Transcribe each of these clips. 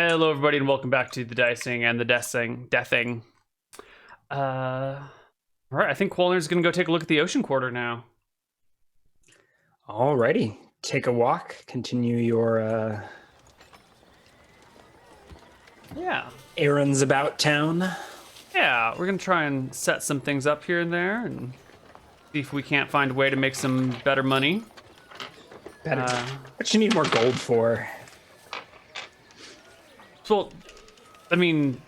Hello, everybody, and welcome back to the dicing and the deathing. All right, I think Quolner's gonna go take a look at the ocean quarter now. Alrighty, take a walk. Continue your errands about town. Yeah, we're gonna try and set some things up here and there, and see if we can't find a way to make some better money. What you need more gold for? So, I mean,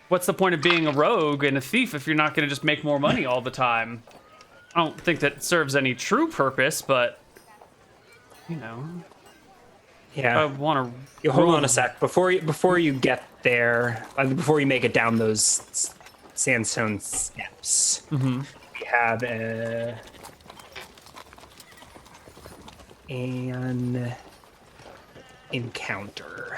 what's the point of being a rogue and a thief if you're not gonna just make more money all the time? I don't think that serves any true purpose, but you know. Yeah. I want to. Hold on a sec before you get there. Before you make it down those sandstone steps, we have an encounter.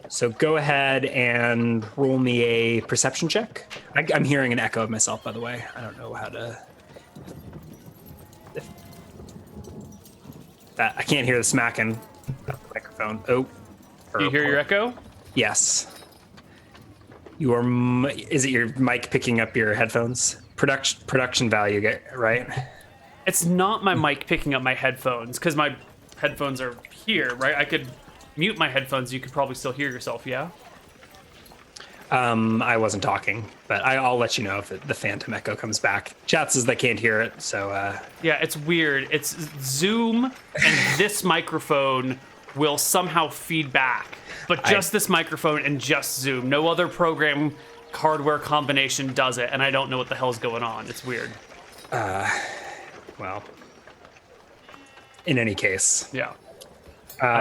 So go ahead and roll me a perception check. I'm hearing an echo of myself, by the way. I don't know how to. I can't hear the smacking of the microphone. Oh. Do you hear your echo? Yes. Is it your mic picking up your headphones? Production value, right? It's not my mic picking up my headphones, because my headphones are here, right? I could mute my headphones. You could probably still hear yourself, yeah? I wasn't talking, but I'll let you know if the phantom echo comes back. Chat says they can't hear it, so... Yeah, it's weird. It's Zoom, and this microphone will somehow feed back, but just this microphone and just Zoom. No other program hardware combination does it, and I don't know what the hell's going on. It's weird. Well, in any case. Yeah.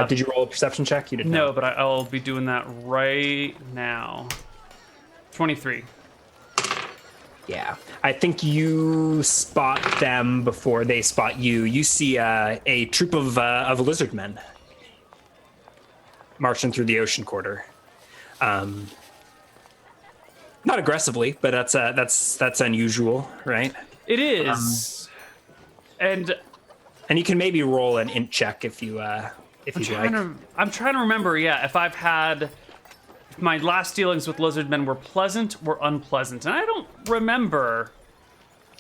Did you roll a perception check? You did not. No, but I'll be doing that right now. 23. Yeah. I think you spot them before they spot you. You see a troop of lizard men marching through the ocean quarter. Not aggressively, but that's unusual, right? It is. And you can maybe roll an int check if you like. I'm trying to remember, if I've had... My last dealings with lizard men were pleasant or unpleasant, and I don't remember.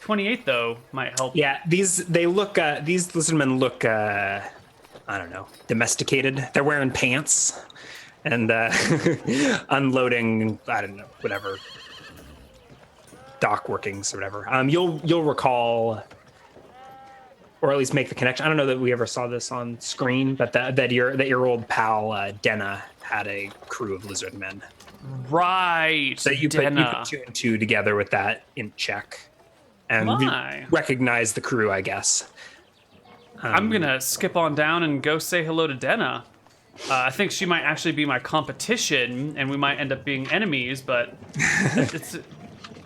28 though might help. Yeah, these lizard men look I don't know, domesticated. They're wearing pants and unloading, I don't know, whatever, dock workings or whatever. You'll recall, or at least make the connection. I don't know that we ever saw this on screen, but that your old pal Denna had a crew of lizard men. Right. So you put 2 and 2 together with that int check, and recognize the crew, I guess. I'm gonna skip on down and go say hello to Denna. I think she might actually be my competition, and we might end up being enemies. But it's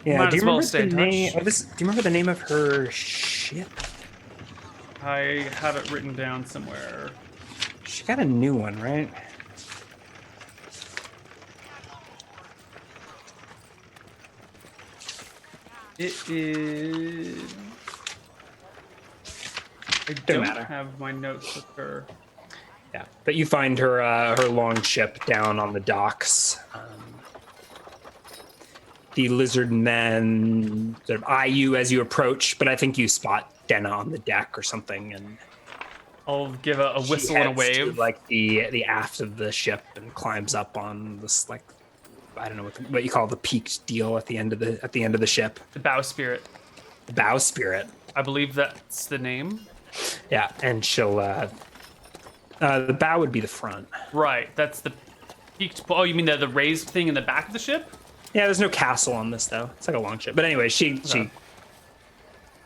yeah. Might as well stay in touch. Do you remember the name of her ship? I have it written down somewhere. She got a new one, right? It is... I don't have my notes with her. Yeah, but you find her her long ship down on the docks. The lizard men sort of eye you as you approach, but I think you spot Denna on the deck or something, and I'll give a whistle and a wave. To, like the aft of the ship, and climbs up on this, like, I don't know what you call the peaked deal at the end of the ship. The bowsprit. The bowsprit. I believe that's the name. Yeah, and she'll. The bow would be the front. Right, that's the peaked. Oh, you mean the raised thing in the back of the ship? Yeah, there's no castle on this though. It's like a long ship. But anyway, she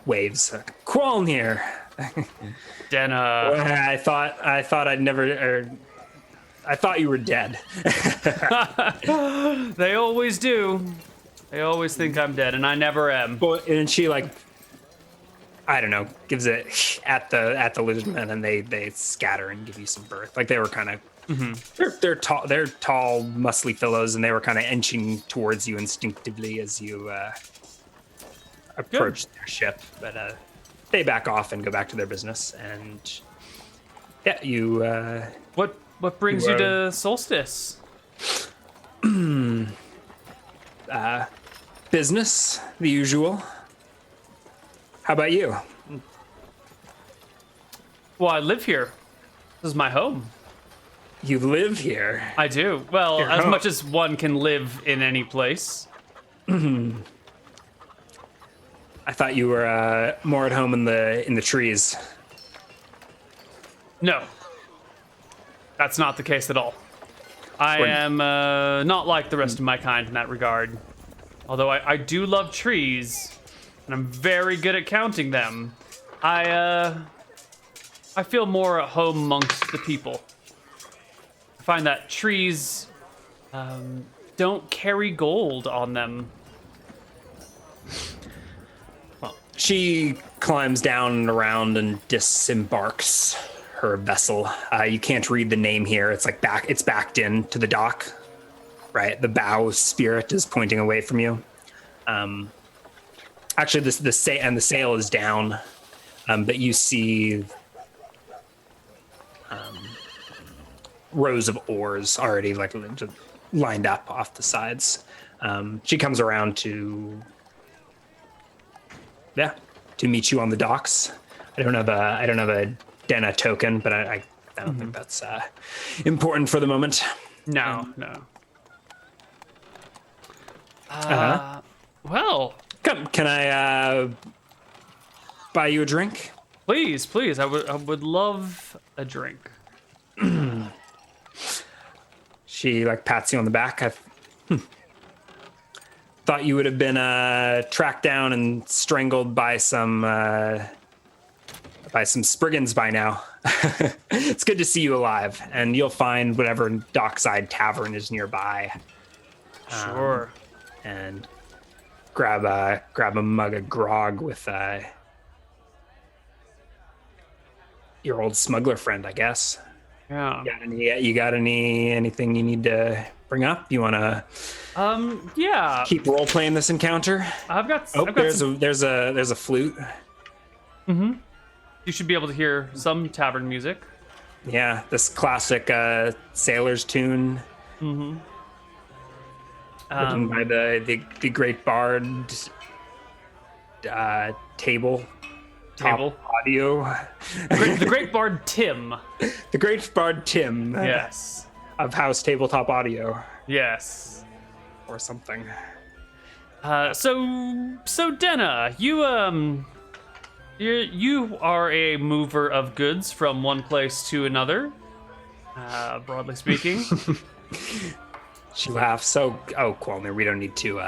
waves. Quolner. Denna. I thought I'd never. I thought you were dead. They always do. They always think I'm dead, and I never am. Well, and she, like, I don't know, gives it at the lizard men, and they scatter and give you some berth. Like, they were kind of they're tall, muscly fellows, and they were kind of inching towards you instinctively as you approached their ship. But they back off and go back to their business, and yeah, you. What What brings you to Solstice? Business, the usual. How about you? Well, I live here. This is my home. You live here. I do. Well, Your as home. much as one can live in any place. I thought you were more at home in the trees. No. That's not the case at all. I am not like the rest of my kind in that regard. Although I do love trees, and I'm very good at counting them. I feel more at home amongst the people. I find that trees don't carry gold on them. She climbs down and around and disembarks her vessel. You can't read the name here. It's like it's backed into the dock, right? The bow spirit is pointing away from you. Actually, the sail is down, but you see rows of oars already like lined up off the sides. She comes around to meet you on the docks. I don't have a Dena token, but I don't think that's important for the moment. No. Well, Can I buy you a drink? please. I would love a drink. She like pats you on the back. I thought you would have been tracked down and strangled by some Spriggans by now. It's good to see you alive, and you'll find whatever dockside tavern is nearby. Sure. And grab a mug of grog with your old smuggler friend, I guess. Yeah. You got anything you need to bring up? You want to Yeah. keep role playing this encounter? I've got There's some, a flute. you should be able to hear some tavern music. Yeah, this classic sailor's tune. Written by the great bard table audio. The great bard Tim. The great bard Tim. Yes. Of House Tabletop Audio Yes. or something. So Dena, you are a mover of goods from one place to another, broadly speaking. She laughs. Oh, Qualner, we don't need to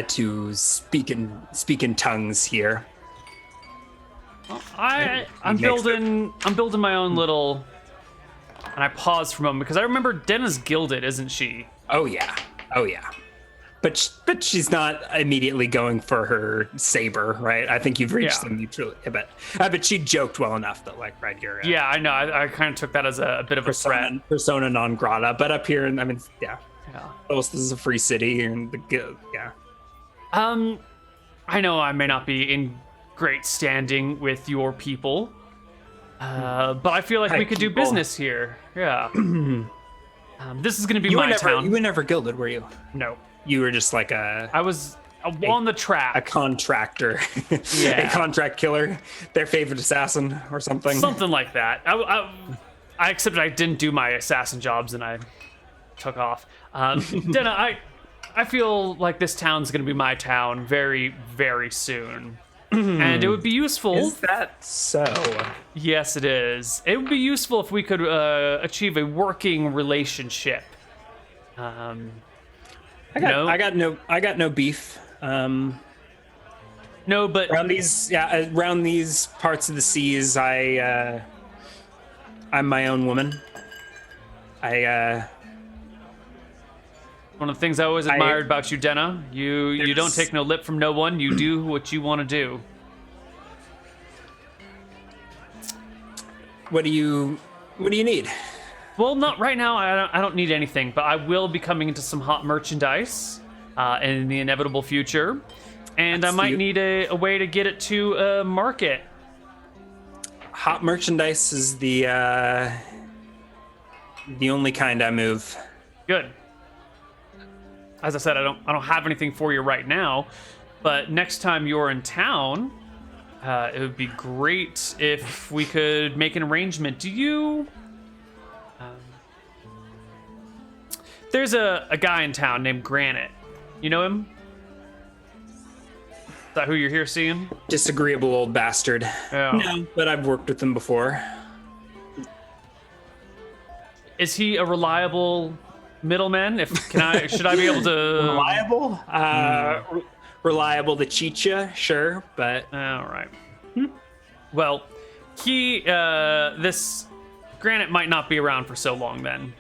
to speak in tongues here. I'm building my own little, and I pause for a moment because I remember Dena's gilded, isn't she? Oh yeah. But she's not immediately going for her saber, right? I think you've reached some mutual. But she joked well enough that like right here. Yeah, I know. I kind of took that as a bit of a threat. Persona non grata. But up here, this is a free city, and I know I may not be in great standing with your people, but I feel like we could do business here. Yeah. This is going to be my town. You were never gilded, were you? No. You were just like I was on the track. A contractor. Yeah. A contract killer. Their favorite assassin or something. Something like that. I accepted I didn't do my assassin jobs and I took off. Dena, I feel like this town's going to be my town very, very soon. And it would be useful. Is that so? Yes, it is. It would be useful if we could achieve a working relationship. I got no beef. No, but around these parts of the seas, I'm my own woman. one of the things I always admired about you, Dena, you don't take no lip from no one. You do what you want to do. What do you need? Well, not right now. I don't need anything, but I will be coming into some hot merchandise in the inevitable future, and I might need a way to get it to market. Hot merchandise is the The only kind I move. Good. As I said, I don't have anything for you right now, but next time you're in town, it would be great if we could make an arrangement. Do you? There's a guy in town named Granite. You know him? Is that who you're here seeing? Disagreeable old bastard. Yeah. No, but I've worked with him before. Is he a reliable middleman? Should I be able to? Reliable? Reliable to cheat you, sure, but All right. Well, this Granite might not be around for so long then.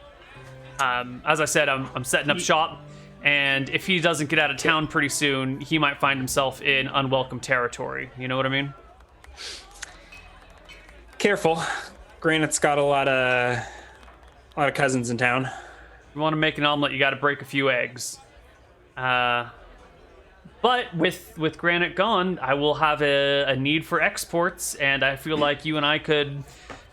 As I said, I'm setting up shop, and if he doesn't get out of town pretty soon, he might find himself in unwelcome territory. You know what I mean? careful. Granite's got a lot of cousins in town. You want to make an omelet, you got to break a few eggs. But with Granite gone, I will have a need for exports, and I feel like you and I could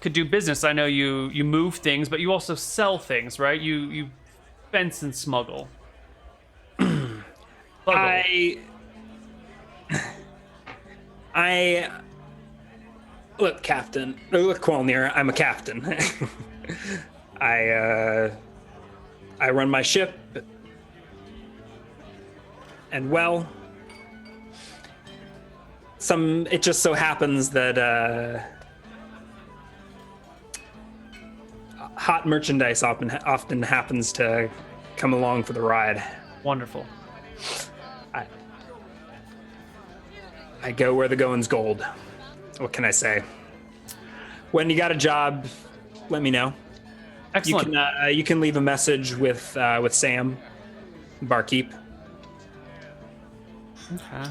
do business. I know you move things, but you also sell things, right? You fence and smuggle. I look, Captain. Look, Qualnir. I'm a captain. I run my ship, and well, it just so happens that hot merchandise often happens to come along for the ride. Wonderful. I go where the going's gold. What can I say? When you got a job, let me know. Excellent. You can leave a message with Sam, barkeep. Okay.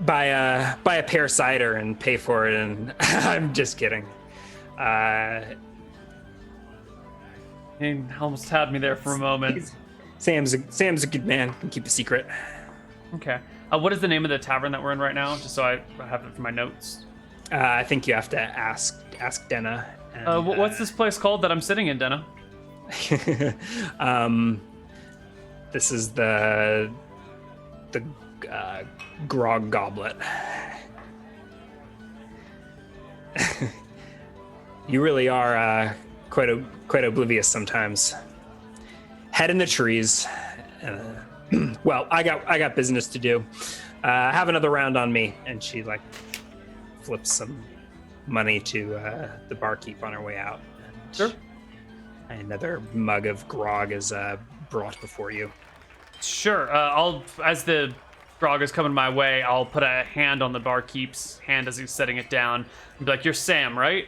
Buy a pear cider and pay for it. And I'm just kidding. He almost had me there for a moment. Sam's a good man. Can keep a secret. Okay. What is the name of the tavern that we're in right now? Just so I have it for my notes. I think you have to ask Denna. And, what's this place called that I'm sitting in, Denna? This is the grog goblet. You really are quite oblivious sometimes. Head in the trees. Well, I got business to do. Have another round on me. And she flips some money to the barkeep on her way out. And sure. Another mug of grog is brought before you. Sure. As the grog is coming my way, I'll put a hand on the barkeep's hand as he's setting it down and be like, "You're Sam, right?"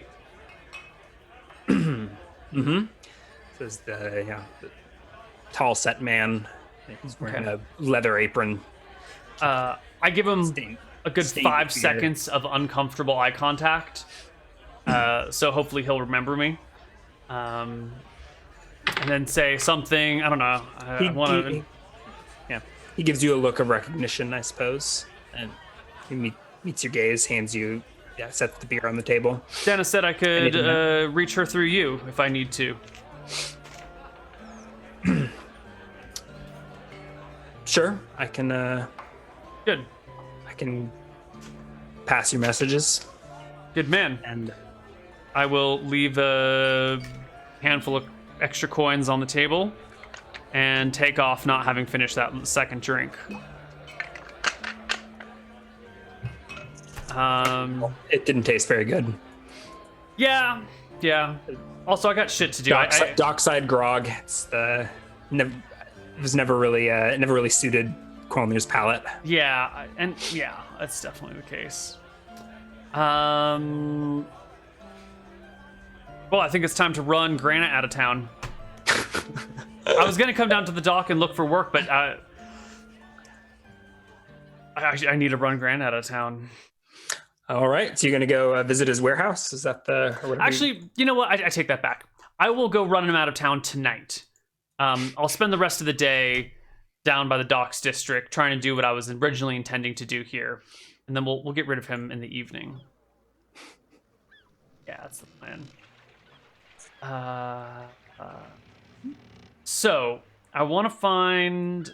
Mm-hmm. Says the tall set man. He's wearing a leather apron. I give him a good 5 seconds of uncomfortable eye contact. So hopefully he'll remember me. And then say something, I don't know. He gives you a look of recognition, I suppose. And he meets your gaze, hands you, sets the beer on the table. Dana said I could reach her through you if I need to. Sure, I can. Good. I can pass your messages. Good man. And I will leave a handful of extra coins on the table and take off, not having finished that second drink. It didn't taste very good. Yeah. Also, I got shit to do. Dockside grog. It was never really suited Qualmir's palate. Yeah, that's definitely the case. Well, I think it's time to run Granite out of town. I was gonna come down to the dock and look for work, but I need to run Granite out of town. All right, so you're gonna go visit his warehouse? Is that Actually, you know what? I take that back. I will go run him out of town tonight. I'll spend the rest of the day down by the docks district trying to do what I was originally intending to do here, and then we'll get rid of him in the evening. Yeah, that's the plan. So I want to find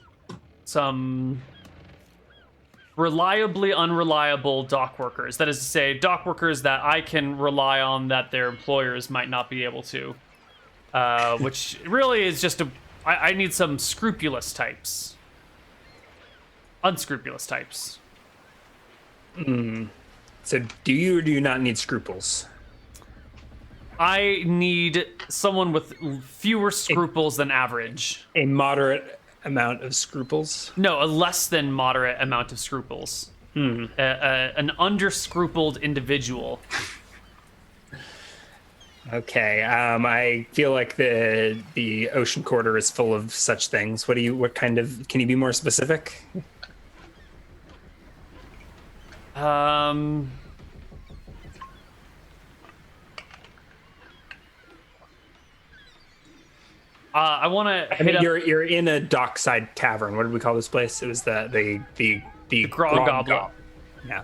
some reliably unreliable dock workers. That is to say, dock workers that I can rely on that their employers might not be able to. Which really is just I need some scrupulous types. Unscrupulous types. So do you or do you not need scruples? I need someone with fewer scruples than average. A moderate amount of scruples? No, a less than moderate amount of scruples. An under-scrupled individual. Okay. I feel like the ocean quarter is full of such things. Can you be more specific? I want to. I mean, you're in a dockside tavern. What did we call this place? It was the Grog Goblet. Yeah.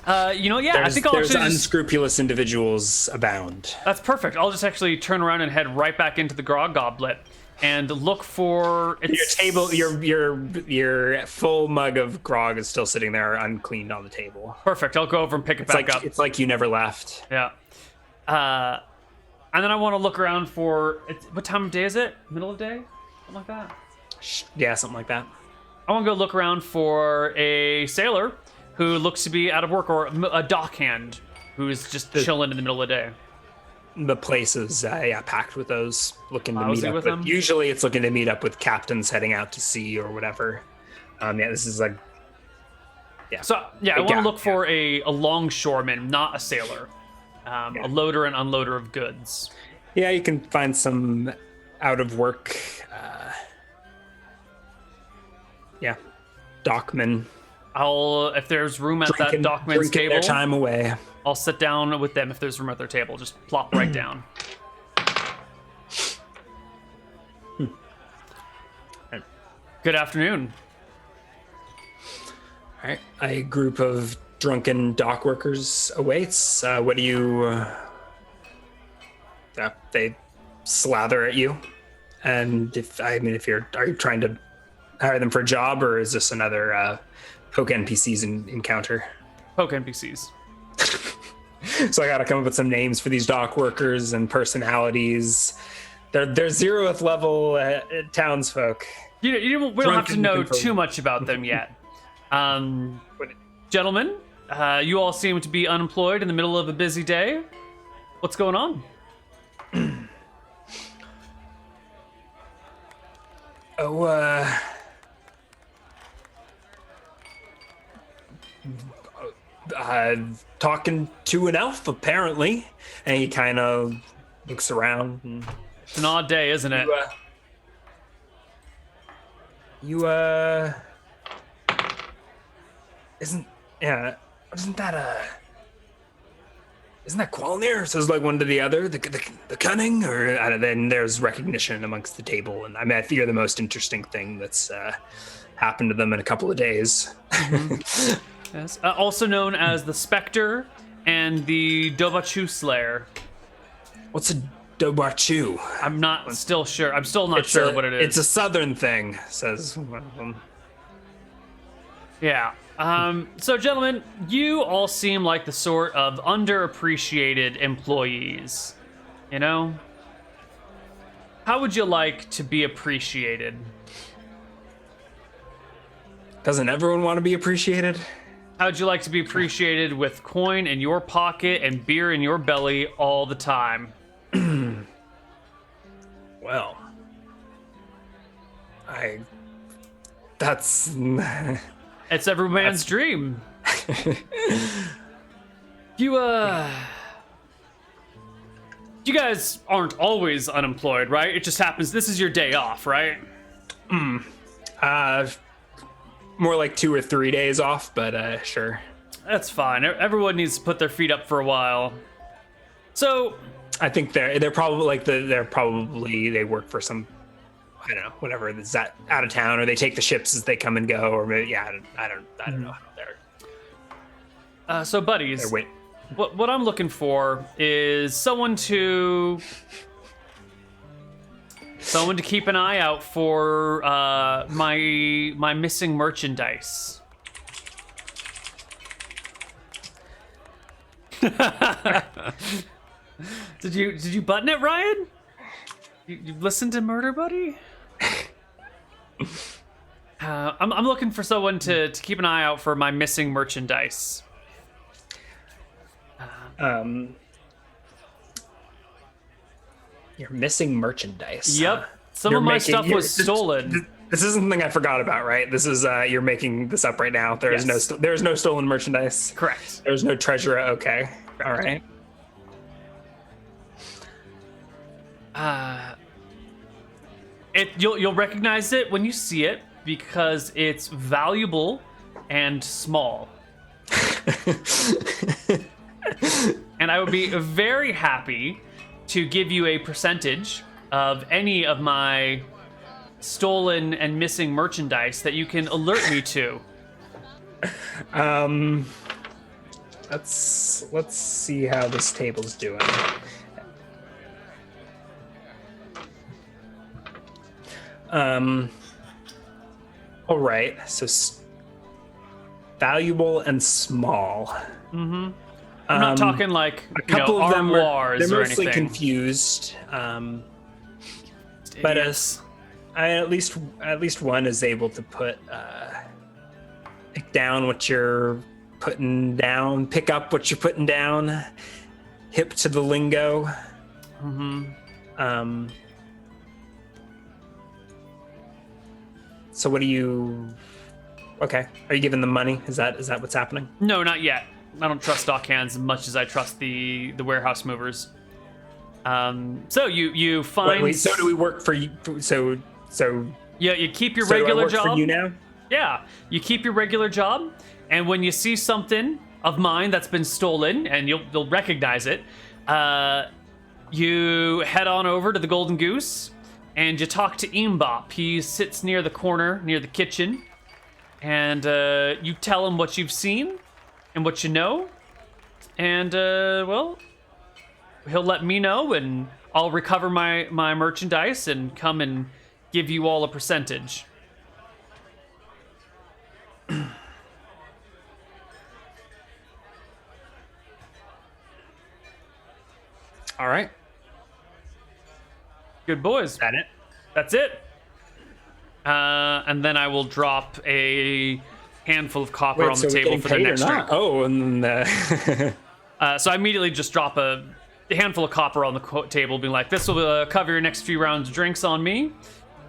I think I'll there's actually unscrupulous individuals abound. That's perfect. I'll just actually turn around and head right back into the Grog Goblet and look for Your table. Your full mug of grog is still sitting there uncleaned on the table. Perfect. I'll go over and pick it back up. It's like you never left. Yeah. And then I want to look around for what time of day is it? Middle of day? Something like that. Yeah, something like that. I want to go look around for a sailor who looks to be out of work, or a dockhand who's just chilling in the middle of the day. The place is packed with those looking to meet up with with them? Usually it's looking to meet up with captains heading out to sea or whatever. This is like So I want to look for a longshoreman, not a sailor. A loader and unloader of goods. Yeah, you can find some out of work dockmen. If there's room at that dockman's table, their time away. I'll sit down with them if there's room at their table. Just plop right down. Good afternoon. All right, a group of drunken dock workers awaits. What do you? They slather at you, and are you trying to hire them for a job, or is this another poke NPCs encounter? Poke NPCs. So I got to come up with some names for these dock workers and personalities. They're 0th level townsfolk. We don't have to know too much about them yet. Gentlemen, you all seem to be unemployed in the middle of a busy day. What's going on? Talking to an elf, apparently. And he kind of looks around. And, it's an odd day, isn't it? Isn't that Qualnir? Says like one to the other, the cunning, or then there's recognition amongst the table, and I think you're the most interesting thing that's happened to them in a couple of days. Mm-hmm. Yes. Also known as the Spectre and the Dobachu Slayer. What's a Dobachu? I'm still not sure what it is. It's a southern thing, says one of them. Yeah. So, gentlemen, you all seem like the sort of underappreciated employees. You know? How would you like to be appreciated? Doesn't everyone want to be appreciated? How would you like to be appreciated with coin in your pocket and beer in your belly all the time? Well, that's... It's every man's dream. You guys aren't always unemployed, right? It just happens. This is your day off, right? More like 2 or 3 days off, but sure. That's fine. Everyone needs to put their feet up for a while. So, I think they're probably they work for some, I don't know, whatever is that out of town, or they take the ships as they come and go, or maybe I don't know how they're. So buddies, what I'm looking for is someone to keep an eye out for my missing merchandise. Did you button it, Ryan? You listened to Murder Buddy? I'm looking for someone to keep an eye out for my missing merchandise. You're missing merchandise. Yep. Some of my stuff was stolen. This is something I forgot about, right? This is you're making this up right now. There is no stolen merchandise. Correct. There's no treasure. Okay. All right. You'll recognize it when you see it because it's valuable and small. And I would be very happy to give you a percentage of any of my stolen and missing merchandise that you can alert me to. Let's see how this table's doing. All right, so valuable and small. Mm-hmm. I'm not talking like a couple of them armoires they're or mostly anything. confused. But at least one is able to put pick down what you're putting down, pick up what you're putting down, hip to the lingo. Mm-hmm. So what do you? Okay, are you giving them money? Is that what's happening? No, not yet. I don't trust stockhands as much as I trust the warehouse movers. So you find. Wait, so do we work for you? So yeah, you keep your so regular do I work job. for you now? Yeah, you keep your regular job, and when you see something of mine that's been stolen, and you'll recognize it, you head on over to the Golden Goose, and you talk to Mbop. He sits near the corner, near the kitchen, and you tell him what you've seen and what you know, and well, he'll let me know, and I'll recover my merchandise and come and give you all a percentage. All right. Good boys. Is that it? That's it. And then I will drop a handful of copper on the table for the next drink. Oh, and So I immediately just drop a handful of copper on the table, being like, "This will cover your next few rounds of drinks on me,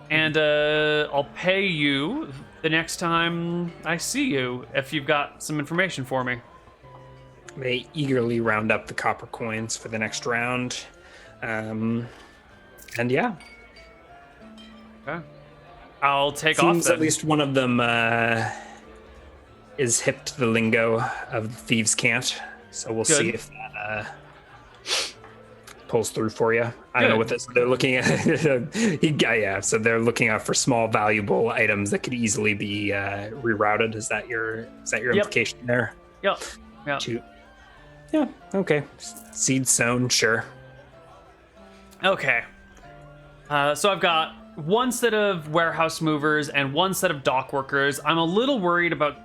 and I'll pay you the next time I see you if you've got some information for me." they eagerly round up the copper coins for the next round. And yeah. Okay. I'll take off Seems then. at least one of them is hip to the lingo of the thieves' cant. So we'll see if that pulls through for you. I don't know what this. They're looking at. Yeah, so they're looking out for small, valuable items that could easily be rerouted. Is that your implication there? Yep. Yeah. Okay. Seed sown. Sure. Okay. So I've got one set of warehouse movers and one set of dock workers. I'm a little worried about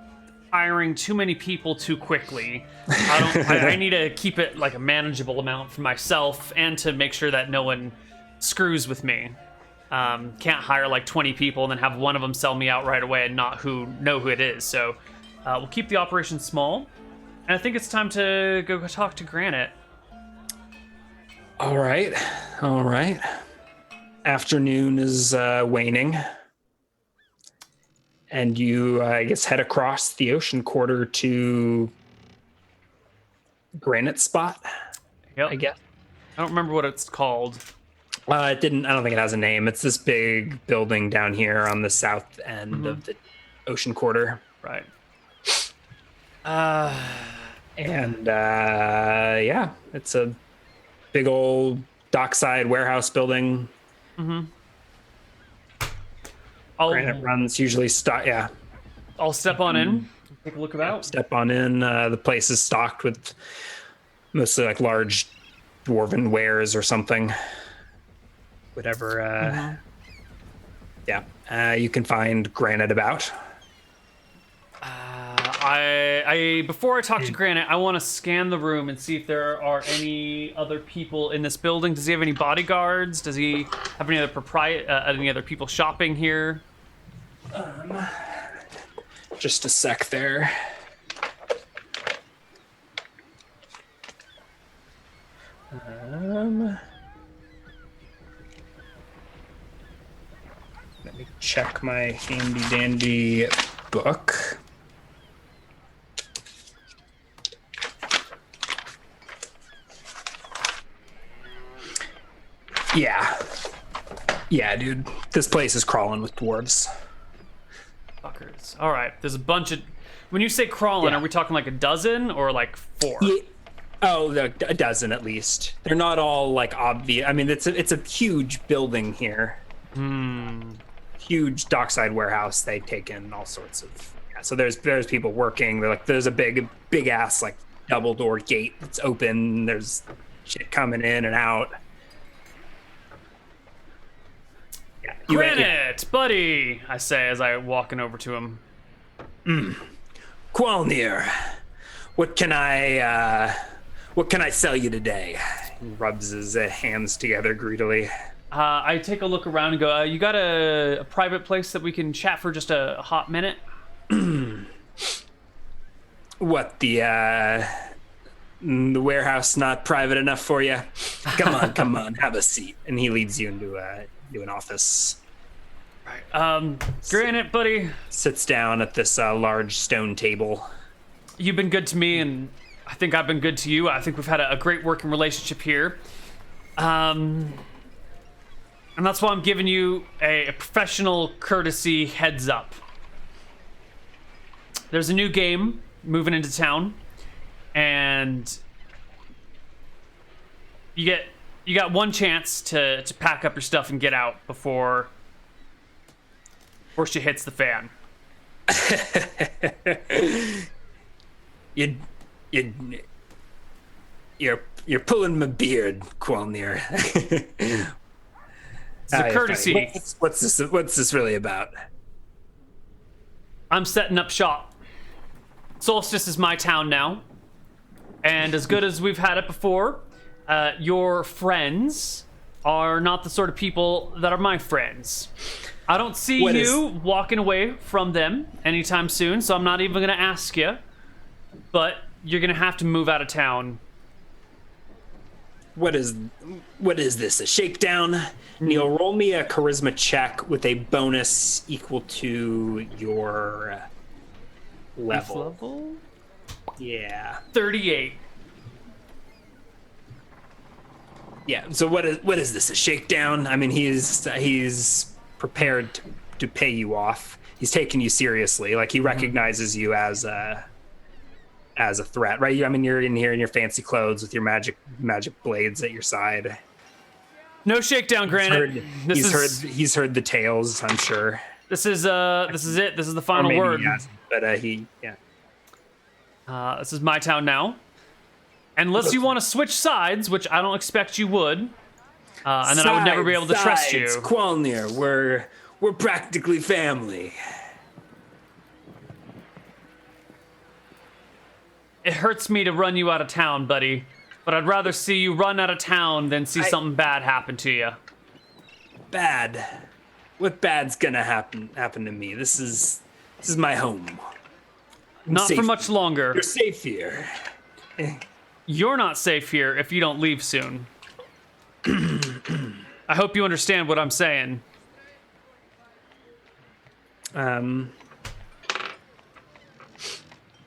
hiring too many people too quickly. I need to keep it like a manageable amount for myself and to make sure that no one screws with me. Can't hire like 20 people and then have one of them sell me out right away and not know who it is. So we'll keep the operation small. And I think it's time to go talk to Granite. All right. Afternoon is waning. And you, I guess, head across the ocean quarter to Granite Spot. Yep. I guess. I don't remember what it's called. I don't think it has a name. It's this big building down here on the south end of the ocean quarter. Right. Yeah, it's a big old dockside warehouse building. Granite runs usually stock. Yeah, I'll step on in. Take a look about. Step on in. The place is stocked with mostly like large dwarven wares or something. Whatever. Yeah, you can find Granite about. I before I talk to Granite, I want to scan the room and see if there are any other people in this building. Does he have any bodyguards? Does he have any other any other people shopping here? Just a sec there. Let me check my handy dandy book. Yeah, dude. This place is crawling with dwarves. Fuckers. All right. There's a bunch of. When you say crawling, Yeah. are we talking like a dozen or like 4? Yeah. Oh, a dozen at least. They're not all like obvious. I mean, it's a huge building here. Huge dockside warehouse. They take in all sorts of. Yeah, so there's people working. There's a big ass like double door gate that's open. There's shit coming in and out. Yeah, Granite, buddy, I say as I walking over to him. Qualnir, what can I sell you today? He rubs his hands together greedily. I take a look around and go, you got a private place that we can chat for just a hot minute? What, the warehouse not private enough for you? Come on, have a seat. And he leads you into an office. Right. Granite, buddy. Sits down at this large stone table. You've been good to me, and I think I've been good to you. I think we've had a great working relationship here. And that's why I'm giving you a professional courtesy heads up. There's a new game moving into town, and you got one chance to pack up your stuff and get out before shit hits the fan. You're pulling my beard, Qualnir. It's a courtesy. What's this really about? I'm setting up shop. Solstice is my town now, and as good as we've had it before, your friends are not the sort of people that are my friends. I don't see walking away from them anytime soon, so I'm not even going to ask you, but you're going to have to move out of town. What is this, a shakedown? Neal, roll me a charisma check with a bonus equal to your level. Yeah. 38. Yeah. So what is this, a shakedown? I mean, he's prepared to pay you off. He's taking you seriously. Like, he recognizes you as a threat, right? I mean, you're in here in your fancy clothes with your magic blades at your side. No shakedown, Granite. He's heard the tales, I'm sure. This is it. This is the final word. He hasn't, but this is my town now. Unless you want to switch sides, which I don't expect you would, and then I would never be able to trust you. Qualnir, we're practically family. It hurts me to run you out of town, buddy, but I'd rather see you run out of town than see something bad happen to you. Bad? What bad's gonna happen to me? This is my home. Not for much longer. You're safe here. You're not safe here if you don't leave soon. I hope you understand what I'm saying.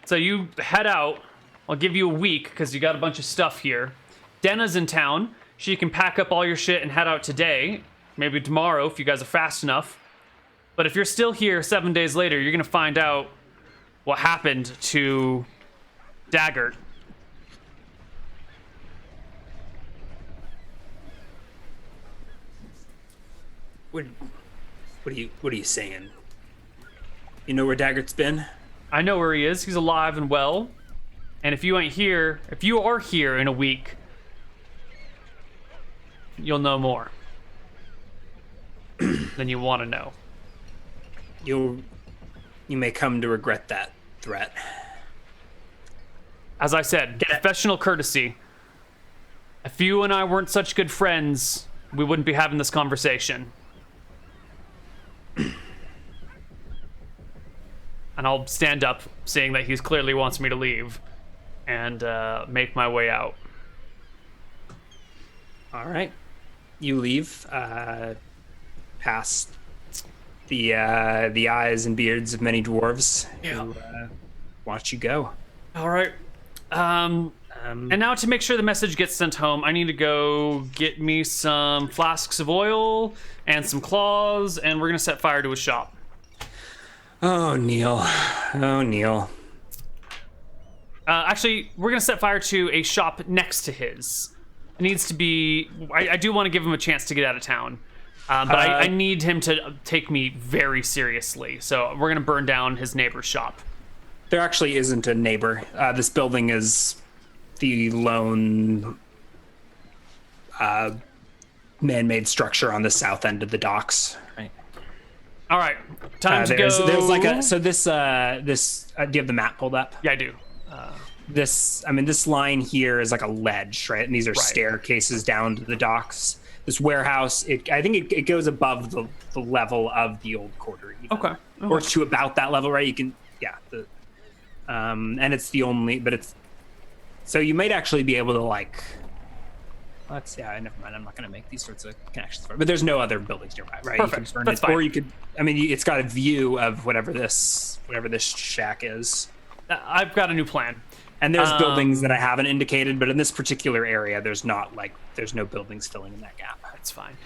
So you head out. I'll give you a week because you got a bunch of stuff here. Denna's in town. She can pack up all your shit and head out today. Maybe tomorrow if you guys are fast enough. But if you're still here 7 days later, you're going to find out what happened to Daggert. What are you saying? You know where Daggert's been? I know where he is. He's alive and well. And if you are here in a week, you'll know more than you want to know. You may come to regret that threat. As I said, professional courtesy. If you and I weren't such good friends, we wouldn't be having this conversation. And I'll stand up, seeing that he clearly wants me to leave, and make my way out. All right. You leave past the eyes and beards of many dwarves who watch you go. All right. And now to make sure the message gets sent home, I need to go get me some flasks of oil and some claws, and we're going to set fire to a shop. Oh, Neal. Actually, we're going to set fire to a shop next to his. It needs to be... I do want to give him a chance to get out of town. But I need him to take me very seriously. So we're going to burn down his neighbor's shop. There actually isn't a neighbor. This building is the lone man-made structure on the south end of the docks. Right. All right, time to go. There's like a do you have the map pulled up? Yeah, I do. This line here is like a ledge, right? And these are staircases down to the docks. This warehouse, I think it goes above the level of the old quarter, even. Okay. Or to about that level, right? You can, and it's the only, but it's, so you might actually be able to never mind. I'm not going to make these sorts of connections for it. But there's no other buildings nearby, right? Perfect. You can burn That's it, fine. or you could, it's got a view of whatever this shack is. I've got a new plan. And there's buildings that I haven't indicated, but in this particular area, there's no buildings filling in that gap. That's fine.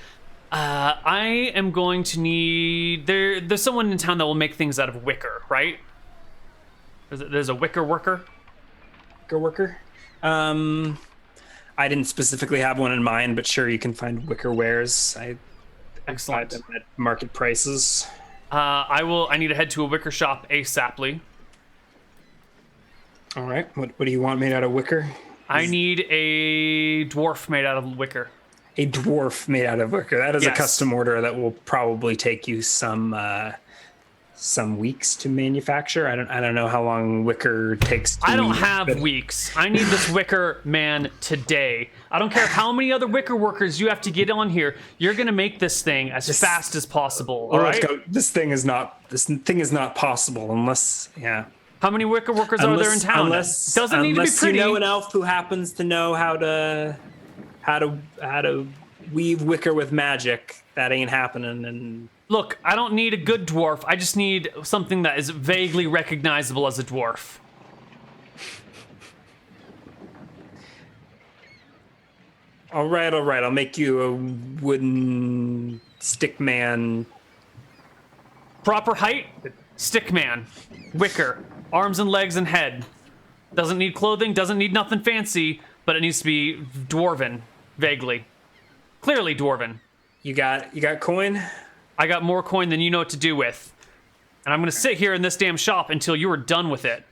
I am going to need... There's someone in town that will make things out of wicker, right? There's a wicker worker? Wicker worker? I didn't specifically have one in mind, but sure, you can find wicker wares. Excellent. Buy them at market prices. I need to head to a wicker shop ASAPly. All right. What do you want made out of wicker? I need a dwarf made out of wicker. A dwarf made out of wicker. That is a custom order that will probably take you some weeks to manufacture. I don't know how long wicker takes. I don't have weeks. I need this wicker man today. I don't care how many other wicker workers you have to get on here. You're gonna make this thing as fast as possible. All right. This thing is not possible unless How many wicker workers are there in town? Doesn't need to be pretty. You know an elf who happens to know how to weave wicker with magic. That ain't happening. And look, I don't need a good dwarf. I just need something that is vaguely recognizable as a dwarf. All right. I'll make you a wooden stick man. Proper height, stick man, wicker. Arms and legs and head. Doesn't need clothing, doesn't need nothing fancy, but it needs to be dwarven, vaguely. Clearly dwarven. You got coin? I got more coin than you know what to do with. And I'm gonna sit here in this damn shop until you are done with it.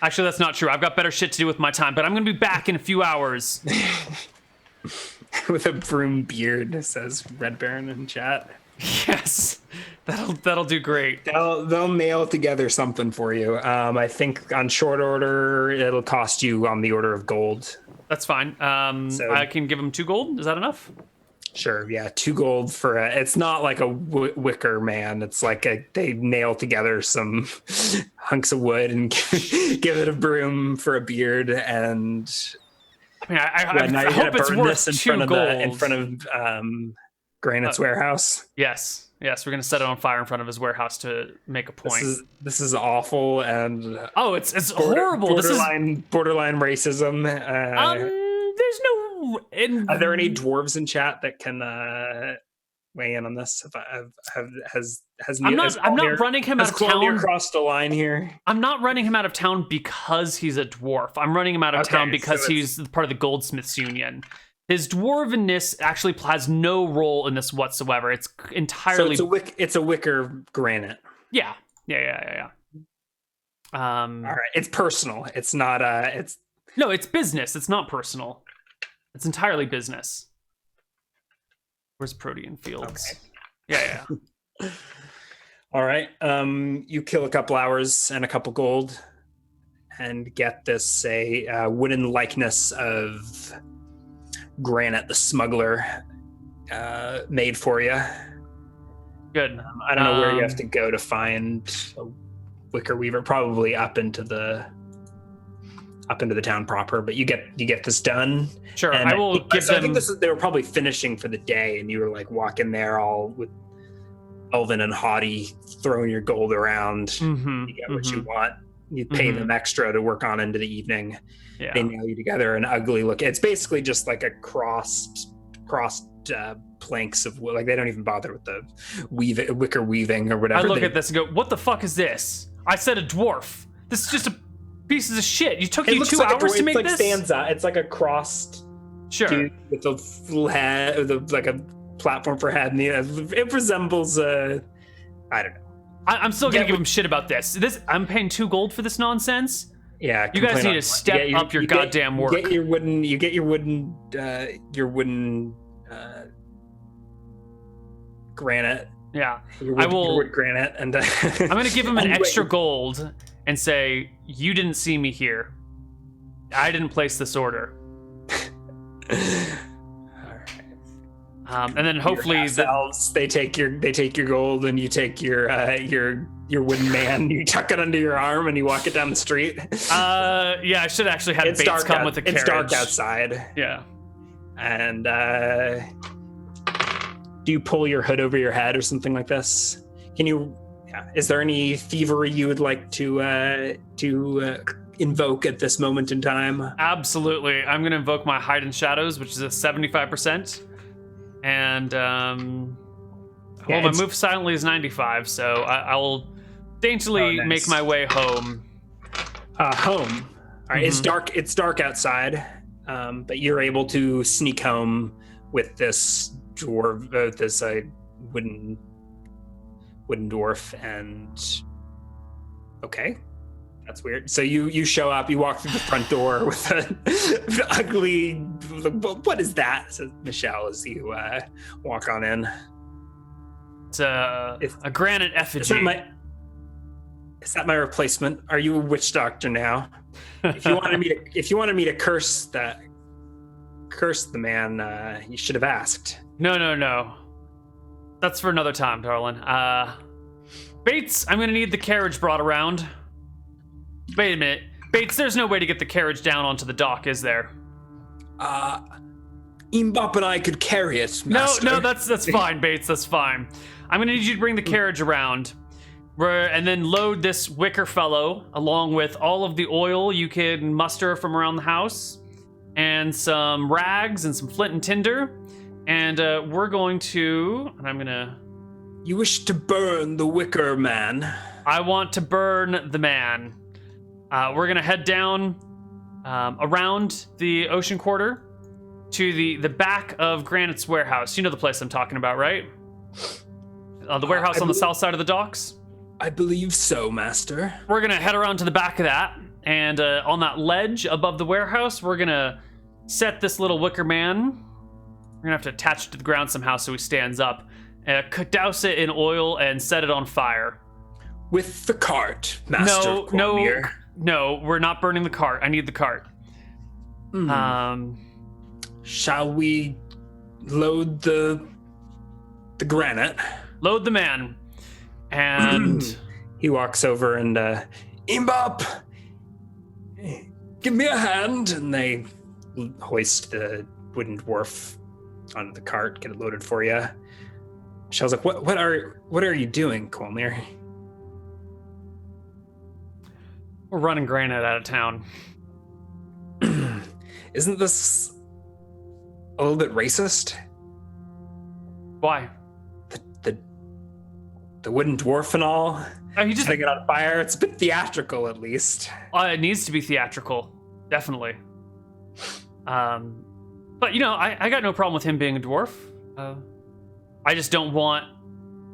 Actually, that's not true. I've got better shit to do with my time, but I'm gonna be back in a few hours. With a broom beard, says Red Baron in chat. Yes, that'll do great. They'll nail together something for you. I think on short order it'll cost you on the order of gold. That's fine. I can give them 2 gold. Is that enough? Sure. Yeah, 2 gold for it's not like a wicker man. It's like they nail together some hunks of wood and give it a broom for a beard. And I mean, I hope it's worth 2 gold in front of Granite's warehouse. Yes, we're gonna set it on fire in front of his warehouse to make a point. This is awful and it's horrible. Borderline racism. There's no. Are there any dwarves in chat that can weigh in on this? I'm not running him out of town. Crossed the line here. I'm not running him out of town because he's a dwarf. I'm running him out of town because he's part of the Goldsmiths Union. His dwarvenness actually has no role in this whatsoever. It's entirely... So it's a wicker granite. Yeah. All right, it's personal. It's not. It's No, it's business. It's not personal. It's entirely business. Where's Protean Fields? Okay. Yeah. All right. You kill a couple hours and a couple gold, and get this wooden likeness of Granite the Smuggler made for you. Good. I don't know where you have to go to find a Wicker Weaver. Probably up into the town proper, but you get this done. Sure, and I will give them. I think they were probably finishing for the day, and you were like walking there all with elven and haughty, throwing your gold around. You get what you want. You pay them extra to work on into the evening. Yeah. They nail you together an ugly look. It's basically just like a crossed planks of wood. Like they don't even bother with the wicker weaving or whatever. I look at this and go, "What the fuck is this?" I said a dwarf. This is just a pieces of shit. You took you 2 hours to make this? Stands out. It's like a crossed dude with a full head, with like a platform for head. And it resembles I don't know. I'm still gonna give him shit about this. I'm paying 2 gold for this nonsense. Yeah, you guys need to step up your goddamn work. You get your wooden granite. Yeah, your wood granite, and I'm gonna give him an extra gold and say, "You didn't see me here. I didn't place this order." And then hopefully they take your gold, and you take your wooden man. You tuck it under your arm and you walk it down the street. Yeah, I should actually have Bates come with the carriage. It's dark outside. Yeah. And do you pull your hood over your head or something like this? Can you? Yeah. Is there any thievery you would like to invoke at this moment in time? Absolutely. I'm going to invoke my Hide in Shadows, which is a 75%. And my move silently is 95, so I will daintily make my way home. Home. All right. It's dark outside, but you're able to sneak home with this dwarf, this wooden dwarf, and okay. That's weird. So you show up, you walk through the front door with an ugly, what is that? Says Michelle as you walk on in. It's a granite effigy. Is that my replacement? Are you a witch doctor now? If you wanted me to curse the man, you should have asked. No. That's for another time, darling. Bates, I'm gonna need the carriage brought around. Wait a minute. Bates, there's no way to get the carriage down onto the dock, is there? Mbop and I could carry it, master. No, that's fine, Bates, that's fine. I'm gonna need you to bring the carriage around, and then load this wicker fellow along with all of the oil you can muster from around the house, and some rags and some flint and tinder, and we're going to, and I'm gonna... You wish to burn the wicker man? I want to burn the man. We're gonna head down around the ocean quarter to the back of Granite's warehouse. You know the place I'm talking about, right? The warehouse on the south side of the docks? I believe so, master. We're gonna head around to the back of that, and on that ledge above the warehouse, we're gonna set this little wicker man. We're gonna have to attach it to the ground somehow so he stands up. Douse it in oil and set it on fire. With the cart, Master Cormier. No, we're not burning the cart. I need the cart. Shall we load the granite? Load the man. And he walks over and Mbop, give me a hand, and they hoist the wooden dwarf onto the cart, get it loaded for you. Michelle's like, what are you doing, Cormier? We're running Granite out of town. Isn't this a little bit racist? Why? The wooden dwarf and all. He just setting it on fire. It's a bit theatrical, at least. It needs to be theatrical, definitely. But I got no problem with him being a dwarf. I just don't want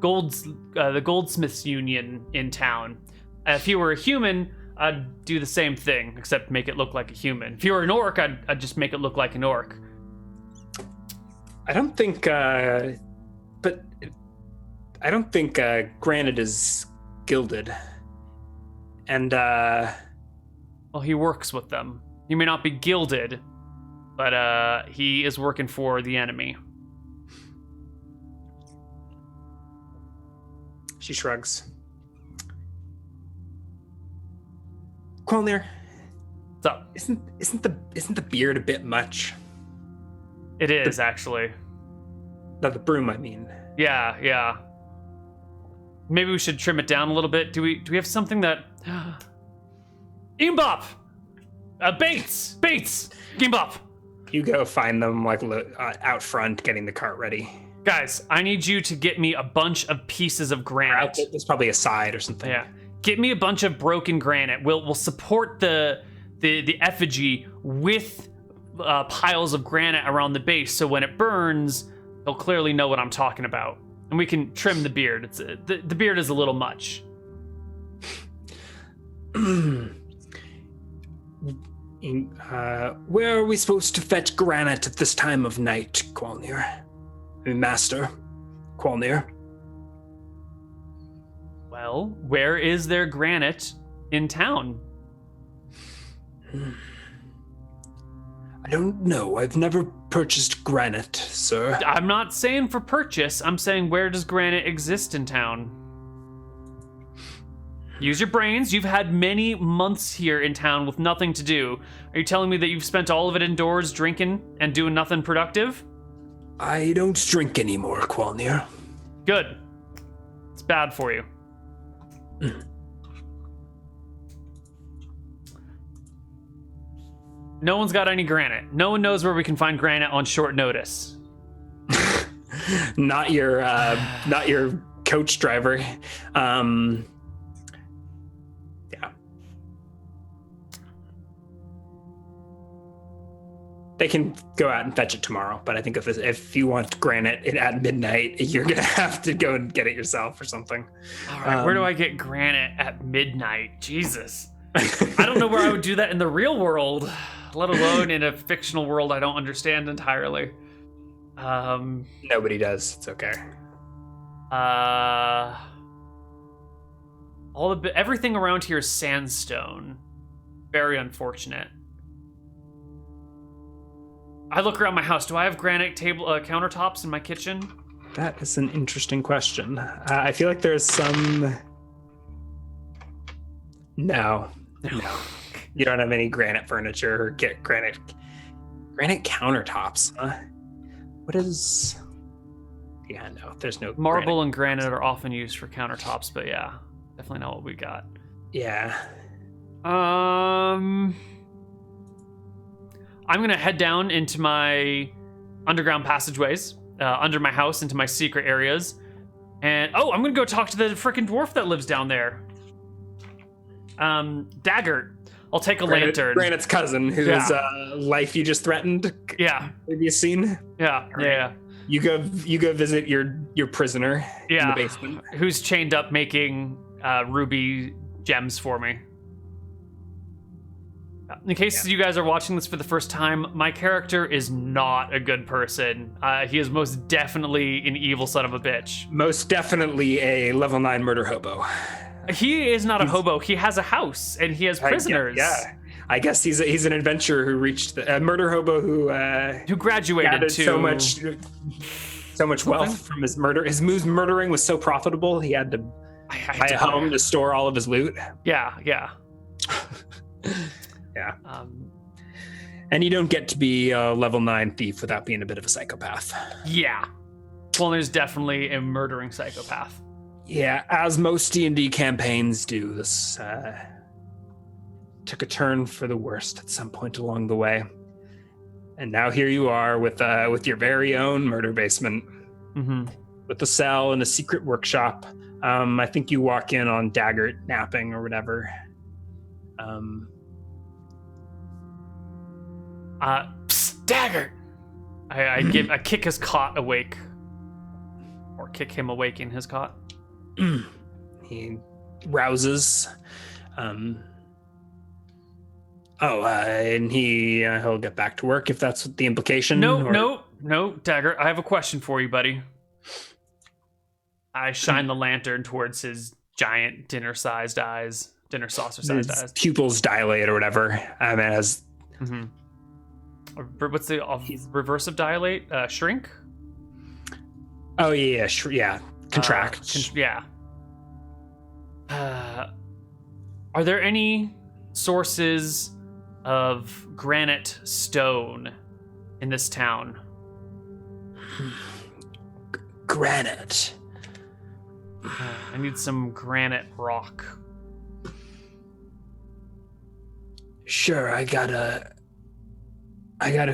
the Goldsmiths Union in town. If he were a human, I'd do the same thing, except make it look like a human. If you were an orc, I'd just make it look like an orc. I don't think, but I don't think Granite is gilded. And, Well, he works with them. He may not be gilded, but he is working for the enemy. She shrugs. Qualnir, What's up? isn't the beard a bit much? It is, actually. No, the broom, I mean. Yeah. Maybe we should trim it down a little bit. Do we have something that... Imbop! Bates! Gimbop! You go find them, like, out front, getting the cart ready. Guys, I need you to get me a bunch of pieces of granite. There's probably a side or something. Yeah. Get me a bunch of broken granite. We'll support the effigy with piles of granite around the base, so when it burns, they'll clearly know what I'm talking about. And we can trim the beard. The beard is a little much. Where are we supposed to fetch granite at this time of night, Qualnir? Master Qualnir. Well, where is there granite in town? I don't know. I've never purchased granite, sir. I'm not saying for purchase. I'm saying where does granite exist in town? Use your brains. You've had many months here in town with nothing to do. Are you telling me that you've spent all of it indoors drinking and doing nothing productive? I don't drink anymore, Qualnir. Good. It's bad for you. No one's got any granite. No one knows where we can find granite on short notice. Not your coach driver. Yeah. They can go out and fetch it tomorrow, but I think if you want granite at midnight, you're gonna have to go and get it yourself or something. All right, where do I get granite at midnight? Jesus. I don't know where I would do that in the real world, let alone in a fictional world I don't understand entirely. Nobody does. It's okay. Everything around here is sandstone. Very unfortunate. I look around my house. Do I have granite countertops in my kitchen? That is an interesting question. I feel like there's some. No. You don't have any granite furniture or get granite countertops. What is? Yeah, no. There's no marble and granite are often used for countertops, but yeah, definitely not what we got. Yeah. I'm gonna head down into my underground passageways, under my house, into my secret areas. And, I'm gonna go talk to the frickin' dwarf that lives down there. Daggert. I'll take a lantern. Granite's cousin, whose life you just threatened. Yeah. Previous scene. Yeah. You go visit your prisoner in the basement. Who's chained up making ruby gems for me. In case you guys are watching this for the first time, my character is not a good person. He is most definitely an evil son of a bitch. Most definitely a level 9 murder hobo. He is not a hobo. He has a house and he has prisoners. Yeah. I guess he's an adventurer who reached a murder hobo who graduated to so much wealth from his murder. His murdering was so profitable, he had to buy a home to store all of his loot. Yeah. Yeah. And you don't get to be a level 9 thief without being a bit of a psychopath. Yeah. Well, there's definitely a murdering psychopath. Yeah, as most D&D campaigns do, this took a turn for the worst at some point along the way. And now here you are with your very own murder basement. Mm-hmm. With a cell and a secret workshop. I think you walk in on Daggert napping or whatever. Psst, Daggert! I kick his cot awake. Or kick him awake in his cot. He rouses. Oh, and he'll get back to work if that's the implication. No, Dagger. I have a question for you, buddy. I shine the lantern towards his giant dinner saucer-sized eyes. Pupils dilate or whatever. As What's the reverse of dilate? Shrink? Oh yeah, contract. Yeah. Are there any sources of granite stone in this town? Granite. I need some granite rock. Sure, I got a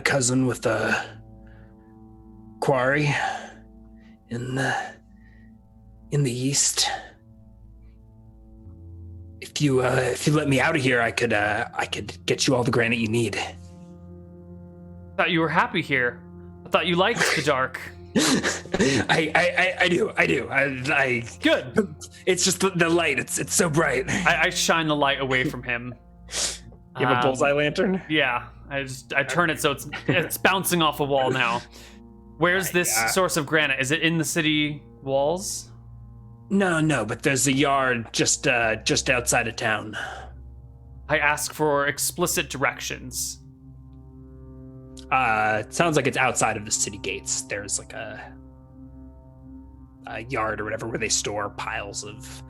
cousin with a quarry in the east. If you let me out of here, I could get you all the granite you need. I thought you were happy here. I thought you liked the dark. I do. Good. It's just the light. It's so bright. I shine the light away from him. You have a bullseye lantern? Yeah. I turn it so it's bouncing off a wall now. Where's this source of granite? Is it in the city walls? No, but there's a yard just outside of town. I ask for explicit directions. It sounds like it's outside of the city gates. There's like a yard or whatever where they store piles of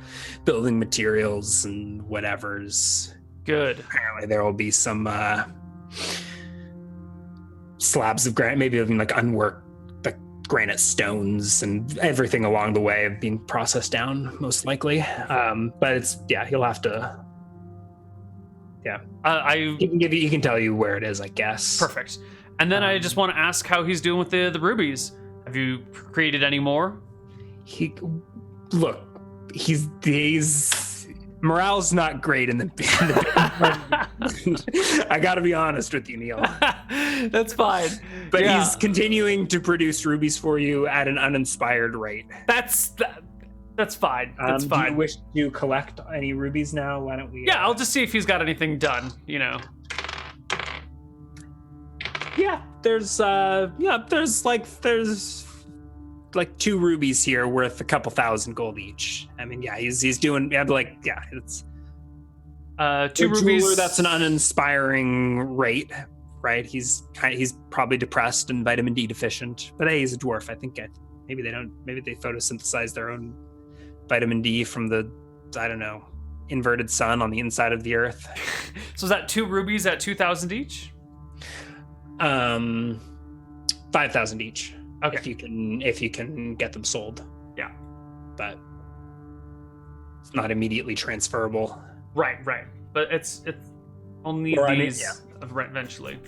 building materials and whatever's. Good. Apparently there will be some slabs of granite, maybe even like unworked granite stones and everything along the way of being processed down, most likely. But it's he'll have to. Yeah, he can tell you where it is, I guess. Perfect. And then I just want to ask how he's doing with the rubies. Have you created any more? He's morale's not great in the I gotta be honest with you, Neal. That's fine. But he's continuing to produce rubies for you at an uninspired rate. That's fine. That's fine. Do you wish to collect any rubies now? Why don't we? Yeah, I'll just see if he's got anything done, Yeah, there's like 2 rubies here worth a couple thousand gold each. I mean, he's doing it's 2 rubies. Jeweler, that's an uninspiring rate, right? He's probably depressed and vitamin D deficient, but hey, he's a dwarf. I think maybe they photosynthesize their own vitamin D from the inverted sun on the inside of the earth. So is that 2 rubies at 2,000 each? 5,000 each. Okay. If you can get them sold. Yeah. But it's not immediately transferable. Right. But it's only these eventually.